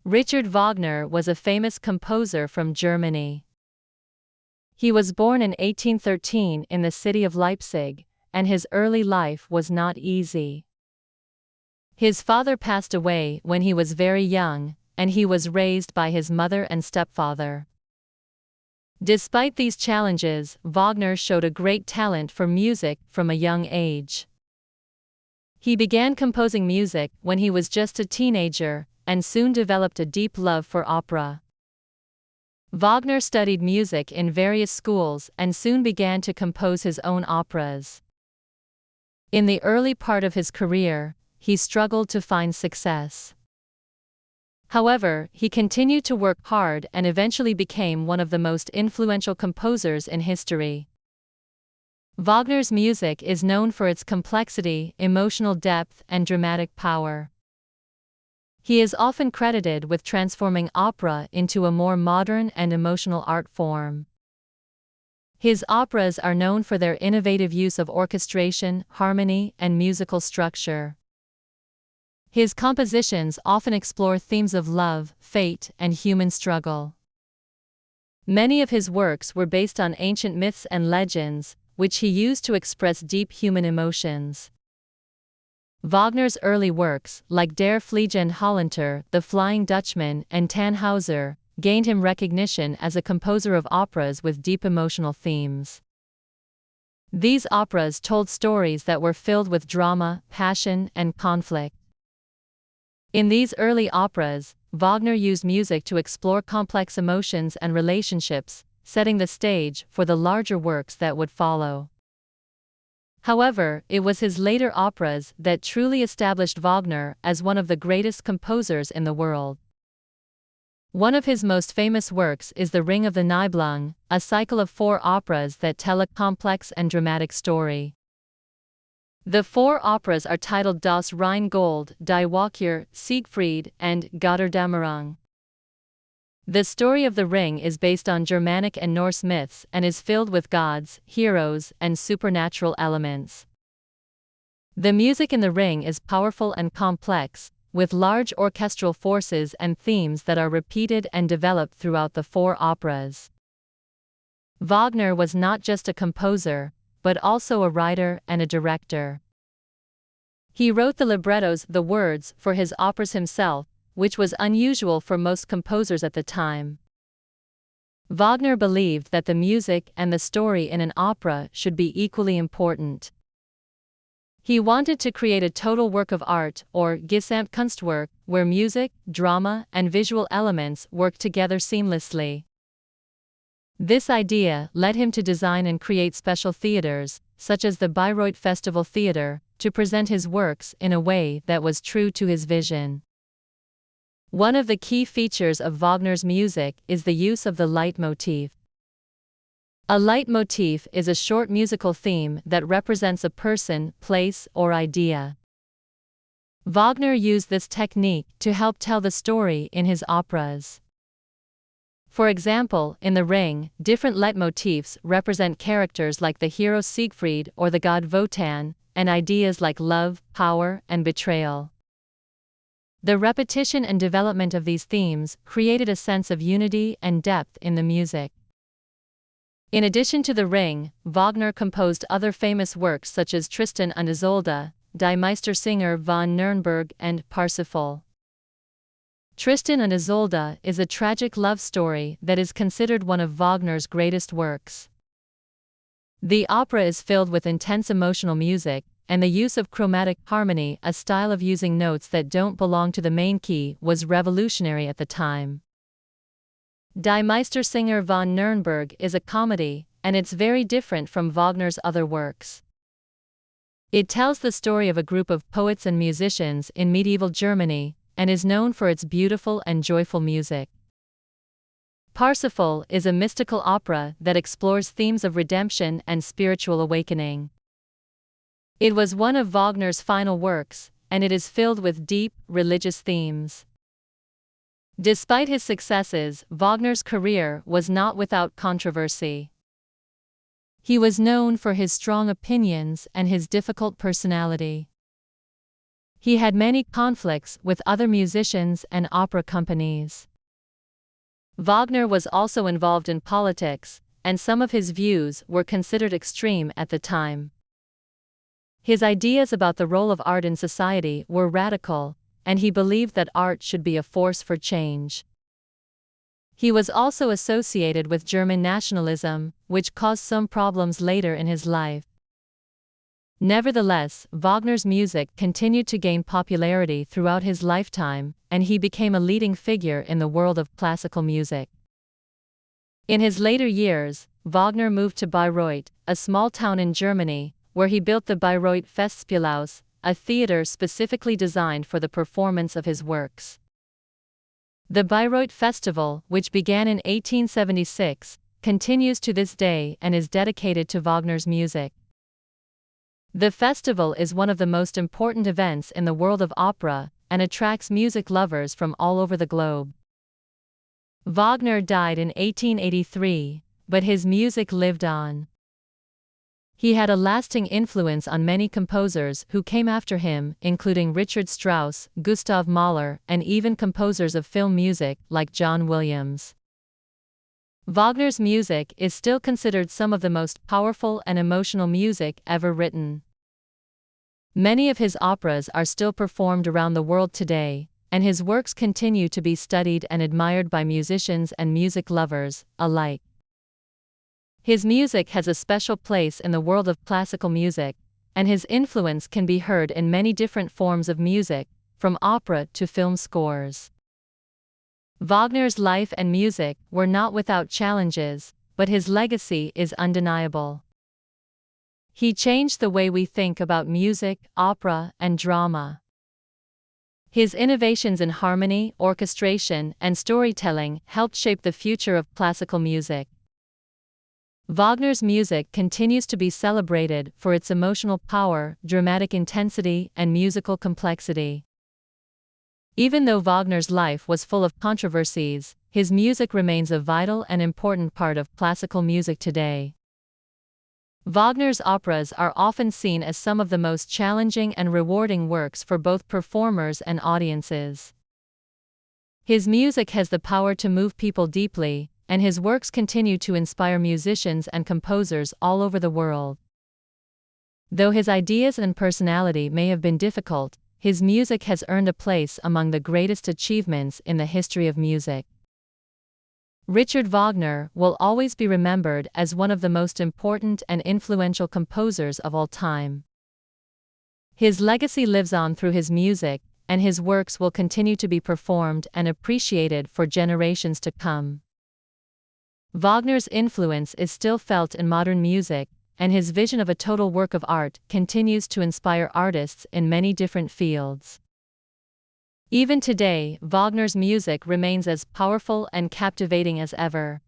Richard Wagner was a famous composer from Germany. He was born in 1813 in the city of Leipzig, and his early life was not easy. His father passed away when he was very young, and he was raised by his mother and stepfather. Despite these challenges, Wagner showed a great talent for music from a young age. He began composing music when he was just a teenager, and soon developed a deep love for opera. Wagner studied music in various schools and soon began to compose his own operas. In the early part of his career, he struggled to find success. However, he continued to work hard and eventually became one of the most influential composers in history. Wagner's music is known for its complexity, emotional depth, and dramatic power. He is often credited with transforming opera into a more modern and emotional art form. His operas are known for their innovative use of orchestration, harmony, and musical structure. His compositions often explore themes of love, fate, and human struggle. Many of his works were based on ancient myths and legends, which he used to express deep human emotions. Wagner's early works, like Der Fliegende Holländer, The Flying Dutchman, and Tannhäuser, gained him recognition as a composer of operas with deep emotional themes. These operas told stories that were filled with drama, passion, and conflict. In these early operas, Wagner used music to explore complex emotions and relationships, setting the stage for the larger works that would follow. However, it was his later operas that truly established Wagner as one of the greatest composers in the world. One of his most famous works is The Ring of the Nibelung, a cycle of 4 operas that tell a complex and dramatic story. The 4 operas are titled Das Rheingold, Die Walküre, Siegfried, and Götterdämmerung. The story of the ring is based on Germanic and Norse myths and is filled with gods, heroes, and supernatural elements. The music in the ring is powerful and complex, with large orchestral forces and themes that are repeated and developed throughout the 4 operas. Wagner was not just a composer, but also a writer and a director. He wrote the librettos, the words, for his operas himself, which was unusual for most composers at the time. Wagner believed that the music and the story in an opera should be equally important. He wanted to create a total work of art, or Gesamtkunstwerk, where music, drama, and visual elements work together seamlessly. This idea led him to design and create special theaters, such as the Bayreuth Festival Theater, to present his works in a way that was true to his vision. One of the key features of Wagner's music is the use of the leitmotif. A leitmotif is a short musical theme that represents a person, place, or idea. Wagner used this technique to help tell the story in his operas. For example, in The Ring, different leitmotifs represent characters like the hero Siegfried or the god Wotan, and ideas like love, power, and betrayal. The repetition and development of these themes created a sense of unity and depth in the music. In addition to The Ring, Wagner composed other famous works such as Tristan und Isolde, Die Meistersinger von Nürnberg, and Parsifal. Tristan und Isolde is a tragic love story that is considered one of Wagner's greatest works. The opera is filled with intense emotional music, and the use of chromatic harmony, a style of using notes that don't belong to the main key, was revolutionary at the time. Die Meistersinger von Nürnberg is a comedy, and it's very different from Wagner's other works. It tells the story of a group of poets and musicians in medieval Germany, and is known for its beautiful and joyful music. Parsifal is a mystical opera that explores themes of redemption and spiritual awakening. It was one of Wagner's final works, and it is filled with deep, religious themes. Despite his successes, Wagner's career was not without controversy. He was known for his strong opinions and his difficult personality. He had many conflicts with other musicians and opera companies. Wagner was also involved in politics, and some of his views were considered extreme at the time. His ideas about the role of art in society were radical, and he believed that art should be a force for change. He was also associated with German nationalism, which caused some problems later in his life. Nevertheless, Wagner's music continued to gain popularity throughout his lifetime, and he became a leading figure in the world of classical music. In his later years, Wagner moved to Bayreuth, a small town in Germany, where he built the Bayreuth Festspielhaus, a theater specifically designed for the performance of his works. The Bayreuth Festival, which began in 1876, continues to this day and is dedicated to Wagner's music. The festival is one of the most important events in the world of opera and attracts music lovers from all over the globe. Wagner died in 1883, but his music lived on. He had a lasting influence on many composers who came after him, including Richard Strauss, Gustav Mahler, and even composers of film music like John Williams. Wagner's music is still considered some of the most powerful and emotional music ever written. Many of his operas are still performed around the world today, and his works continue to be studied and admired by musicians and music lovers alike. His music has a special place in the world of classical music, and his influence can be heard in many different forms of music, from opera to film scores. Wagner's life and music were not without challenges, but his legacy is undeniable. He changed the way we think about music, opera, and drama. His innovations in harmony, orchestration, and storytelling helped shape the future of classical music. Wagner's music continues to be celebrated for its emotional power, dramatic intensity, and musical complexity. Even though Wagner's life was full of controversies, his music remains a vital and important part of classical music today. Wagner's operas are often seen as some of the most challenging and rewarding works for both performers and audiences. His music has the power to move people deeply, and his works continue to inspire musicians and composers all over the world. Though his ideas and personality may have been difficult, his music has earned a place among the greatest achievements in the history of music. Richard Wagner will always be remembered as one of the most important and influential composers of all time. His legacy lives on through his music, and his works will continue to be performed and appreciated for generations to come. Wagner's influence is still felt in modern music, and his vision of a total work of art continues to inspire artists in many different fields. Even today, Wagner's music remains as powerful and captivating as ever.